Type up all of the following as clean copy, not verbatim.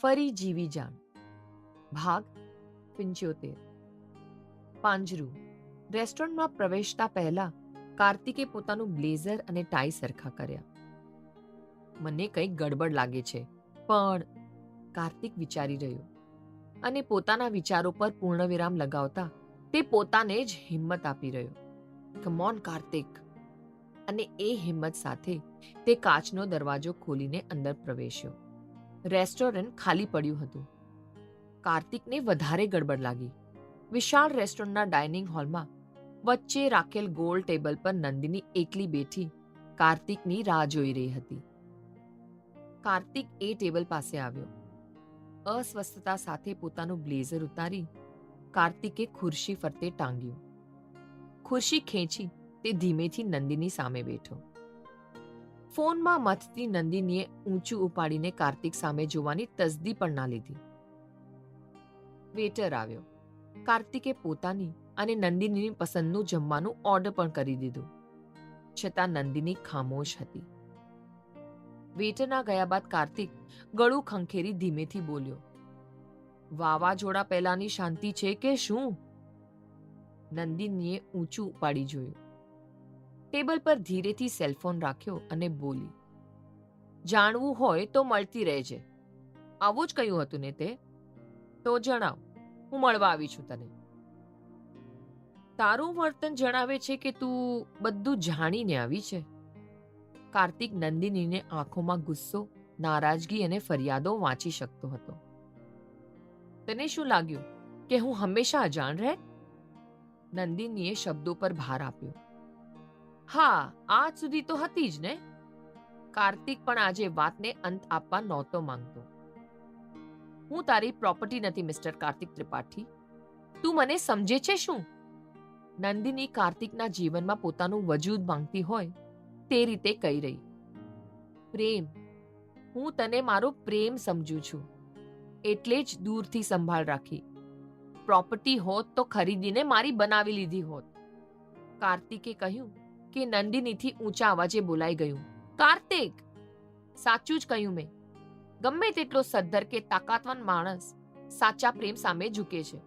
ફરી જીવી જાણ. ભાગ 75. પાંજરું. રેસ્ટોરન્ટમાં પ્રવેશતા પહેલા કાર્તિકે પોતાનું બ્લેઝર અને ટાઈ સરખા કર્યા. મને કંઈક ગડબડ લાગે છે, પણ કાર્તિક વિચારી રહ્યો, અને પોતાના વિચારો પર પૂર્ણવિરામ લગાવતા તે પોતાને જ હિંમત આપી રહ્યો. Come on Kartik. અને એ હિંમત સાથે તે કાચનો દરવાજો ખોલીને અંદર પ્રવેશ્યો. રેસ્ટોરન્ટ ખાલી પડ્યું હતું. કાર્તિકને વધારે ગડબડ લાગી. વિશાળ રેસ્ટોરન્ટના ડાઇનિંગ હોલમાં વચ્ચે રાખેલ ગોળ ટેબલ પર નંદિની એકલી બેઠી કાર્તિકની રાહ જોઈ રહી હતી. કાર્તિક એ ટેબલ પાસે આવ્યો. અસ્વસ્થતા સાથે પોતાનું બ્લેઝર ઉતારી કાર્તિકે ખુરશી ફરતે ટાંગ્યું. ખુરશી ખેંચી તે ધીમેથી નંદિની સામે બેઠો. ફોનમાં મથતી નંદિનીએ ઊંચું ઉપાડીને કાર્તિક સામે જોવાની તસદી પણ ના લીધી. વેટર આવ્યો. કાર્તિકે પોતાની અને નંદિનીની પસંદનું જમવાનું ઓર્ડર પણ કરી દીધું. છતાં નંદિની ખામોશ હતી. વેટરના ગયા બાદ કાર્તિક ગળું ખંખેરી ધીમેથી બોલ્યો, વાવાઝોડા પહેલાની શાંતિ છે કે શું? નંદિનીએ ઊંચું ઉપાડી જોયું. ટેબલ પર ધીરેથી સેલફોન રાખ્યો અને બોલી, જાણવું હોય તો મળતી રહેજે. આવું જ કહ્યું હતું ને તે? તો જણાવ, હું મળવા આવી છું તને. તારું વર્તન જણાવે છે કે તું બધું જાણીને આવી છે. કાર્તિક નંદિનીને આંખોમાં ગુસ્સો, નારાજગી અને ફરિયાદો વાંચી શકતો હતો. તને શું લાગ્યું કે હું હંમેશા અજાણ રહે? નંદિનીએ શબ્દો પર ભાર આપ્યો. હા, આજ સુધી તો હતી જ ને. કાર્તિક પણ આજે વાતને અંત આપવા નહોતો માંગતો. હું તારી પ્રોપર્ટી નથી મિસ્ટર કાર્તિક ત્રિપાઠી. તું મને સમજે છે શું? નંદિની કાર્તિકના જીવનમાં પોતાનું વજૂદ માંગતી હોય તે રીતે કહી રહી. પ્રેમ. હું તને મારો પ્રેમ સમજું છું, એટલે જ દૂરથી સંભાળ રાખી. પ્રોપર્ટી હોત તો ખરીદીને મારી બનાવી લીધી હોત. કાર્તિકે કહ્યું કે નંદિનીથી ઊંચા અવાજે બોલાઈ ગયું, કાર્તિક! સાચું જ કહ્યું મેં. ગમે તેટલો સદ્ધર કે તાકાતવાન માણસ સાચા પ્રેમ સામે ઝૂકે છે.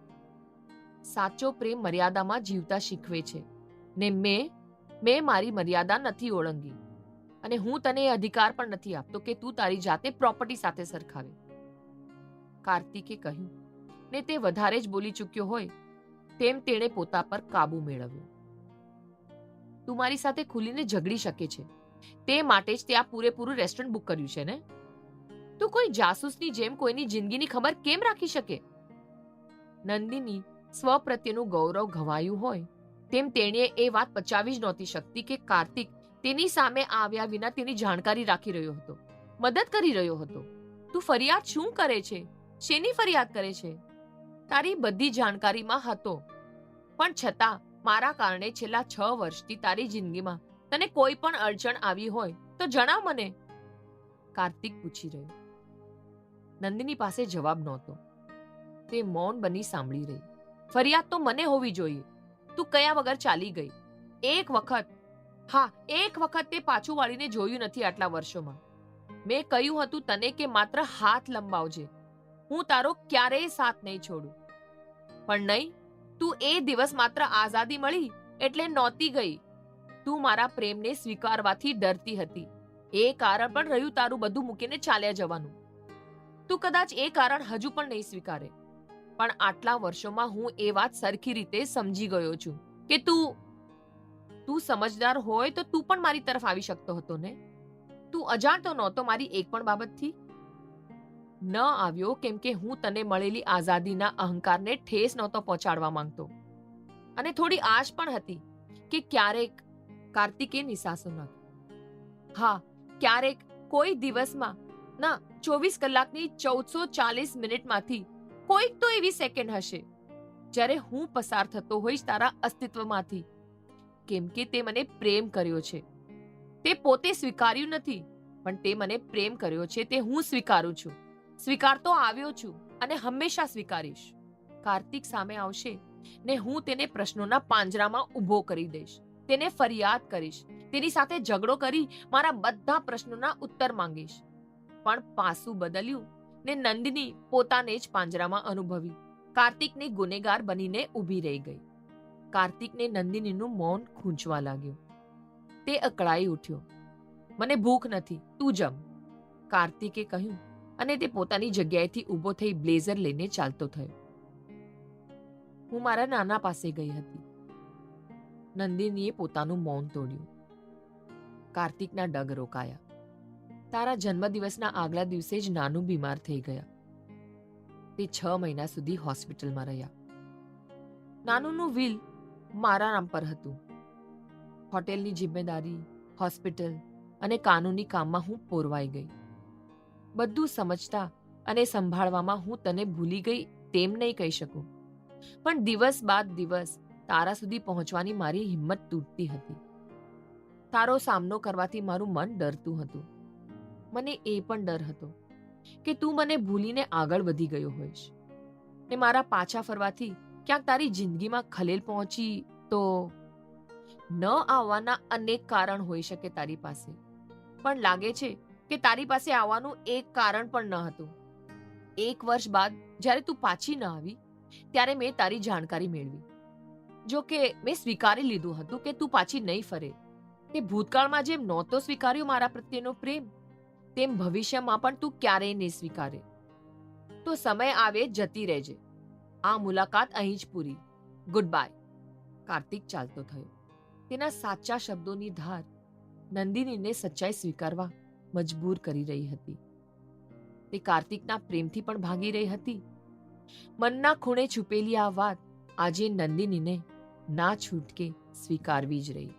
સાચો પ્રેમ મર્યાદામાં જીવતા શીખવે છે, ને મેં મારી મર્યાદા નથી ઓળંગી. અને હું તને એ અધિકાર પણ નથી આપતો કે તું તારી જાતે પ્રોપર્ટી સાથે સરખાવે. કાર્તિકે કહ્યું, ને તે વધારે જ બોલી ચૂક્યો હોય તેમ તેણે પોતા પર કાબુ મેળવ્યો. તું મારી સાથે ખુલીને ઝઘડી શકે છે, તે માટે જ તે આ પૂરેપૂરું રેસ્ટોરન્ટ બુક કર્યું છે ને? તું કોઈ જાસૂસની જેમ કોઈની જિંદગીની ખબર કેમ રાખી શકે? નંદિની સ્વ પ્રત્યેનું ગૌરવ ઘવાયું હોય તેમ તેણીએ એ વાત પચાવી જ નહોતી શકતી કે કાર્તિક તેની સામે આવ્યા વિના તેની જાણકારી રાખી રહ્યો હતો, મદદ કરી રહ્યો હતો. તું ફરિયાદ શું કરે છે? શેની ફરિયાદ કરે છે? તારી બધી જાણકારીમાં હતો, પણ છતાં મારા કારણે છેલ્લા 6 વર્ષથી તારી જિંદગીમાં તને કોઈ પણ અડચણ આવી હોય તો જણાવ મને. કાર્તિક પૂછી રહ્યો. નંદિની પાસે જવાબ નહોતો. તે મૌન બની સાંભળી રહી. ફરિયાદ તો મને હોવી જોઈએ. તું કયા વગર ચાલી ગઈ. એક વખત તે પાછું વાળીને જોયું નથી આટલા વર્ષોમાં. મેં કહ્યું હતું તને કે માત્ર હાથ લંબાવજે, હું તારો ક્યારેય સાથ નહીં છોડું. પણ નહીં, તું એ દિવસ માત્ર આઝાદી મળી એટલે નહોતી ગઈ. તું મારા પ્રેમને સ્વીકારવાથી ડરતી હતી. એ કારણ પણ રહ્યું તારું બધું મૂકીને ચાલ્યા જવાનું. તું કદાચ એ કારણ હજુ પણ નહીં સ્વીકારે, પણ આટલા વર્ષોમાં હું એ વાત સરખી રીતે સમજી ગયો છું કે તું સમજદાર હોય તો તું પણ મારી તરફ આવી શકતો હતો ને? તું અજાણતો નહોતો મારી એક પણ બાબતથી? ન આવ્યો કેમ કે હું તને મળેલી આઝાદીના અહંકારને ઠેસ નહોતો પહોંચાડવા માંગતો. અને થોડી આશ પણ હતી કે ક્યારેક, કાર્તિકે નિસાસો નાખ્યો, હા, ક્યારેક કોઈ દિવસમાં, ના 24 કલાકની 1440 મિનિટમાંથી કોઈક તો એવી સેકન્ડ હશે જ્યારે હું પસાર થતો હોઈશ તારા અસ્તિત્વમાંથી. કેમ કે તે મને પ્રેમ કર્યો છે. તે પોતે સ્વીકાર્યું નથી, પણ તે મને પ્રેમ કર્યો છે તે હું સ્વીકારું છું. સ્વીકારતો આવ્યો છું અને હંમેશા સ્વીકારીશ. કાર્તિક સામે આવશે ને હું તેને પ્રશ્નોના પાંજરામાં ઊભો કરી દઈશ. તેને ફરિયાદ કરીશ. તેની સાથે ઝઘડો કરી મારા બધા પ્રશ્નોના ઉત્તર માંગીશ. પણ પાસું બદલ્યું ને નંદિની પોતાને જ પાંજરામાં અનુભવી કાર્તિકની ગુનેગાર બનીને ઊભી રહી ગઈ. કાર્તિકને નંદિનીનું મૌન ખૂંચવા લાગ્યું. તે અકળાઈ ઉઠ્યો. મને ભૂખ નથી, તું જમ, કાર્તિકે કહ્યું અને તે પોતાની જગ્યાએથી ઊભો થઈ બ્લેઝર લઈને ચાલતો થયો. હું મારા નાના પાસે ગઈ હતી. નંદિનીએ પોતાનું મૌન તોડ્યું. કાર્તિકના ડગ રોકાયા. તારા જન્મદિવસના આગલા દિવસે જ નાનું બીમાર થઈ ગયા. તે 6 મહિના સુધી હોસ્પિટલમાં રહ્યા. નાનુનું વિલ મારા નામ પર હતું. હોટેલની જિમ્મેદારી, હોસ્પિટલ અને કાનૂની કામમાં હું પોરવાઈ ગઈ. બધું સમજતા અને સંભાળવામાં હું તને ભૂલી ગઈ તેમ નહીં કહી શકું, પણ દિવસ બાદ દિવસ તારા સુધી પહોંચવાની મારી હિંમત તૂટતી હતી. તારો સામનો કરવાથી મારું મન ડરતું હતું. મને એ પણ ડર હતો કે તું મને ભૂલીને આગળ વધી ગયો હોઈશ ને મારા પાછા ફરવાથી ક્યાંક તારી જિંદગીમાં ખલેલ પહોંચી તો. ન આવવાના અનેક કારણ હોઈ શકે તારી પાસે, પણ લાગે છે કે તારી પાસે આવવાનું એક કારણ પણ ન હતું. 1 વર્ષ બાદ જ્યારે તું પાછી ન આવી ત્યારે મેં તારી જાણકારી મેળવી. જો કે મેં સ્વીકારી લીધું હતું કે તું પાછી નહીં ફરે. તે ભૂતકાળમાં જેમ નહોતો સ્વીકાર્યો મારા પ્રત્યેનો પ્રેમ, તેમ ભવિષ્યમાં પણ તું ક્યારેય નહીં સ્વીકારે. તો સમય આવે જતી રહેજે. આ મુલાકાત અહીં જ પૂરી. Good bye. કાર્તિક ચાલતો થયો. તેના સાચા શબ્દોની ધાર નંદિનીને સચ્ચાઈ સ્વીકારવા મજબૂર કરી રહી હતી. તે કાર્તિકના પ્રેમથી પણ ભાગી રહી હતી. મનના ખૂણે છુપેલી આ વાત આજે નંદિનીને ના છૂટકે સ્વીકારવી જ રહી.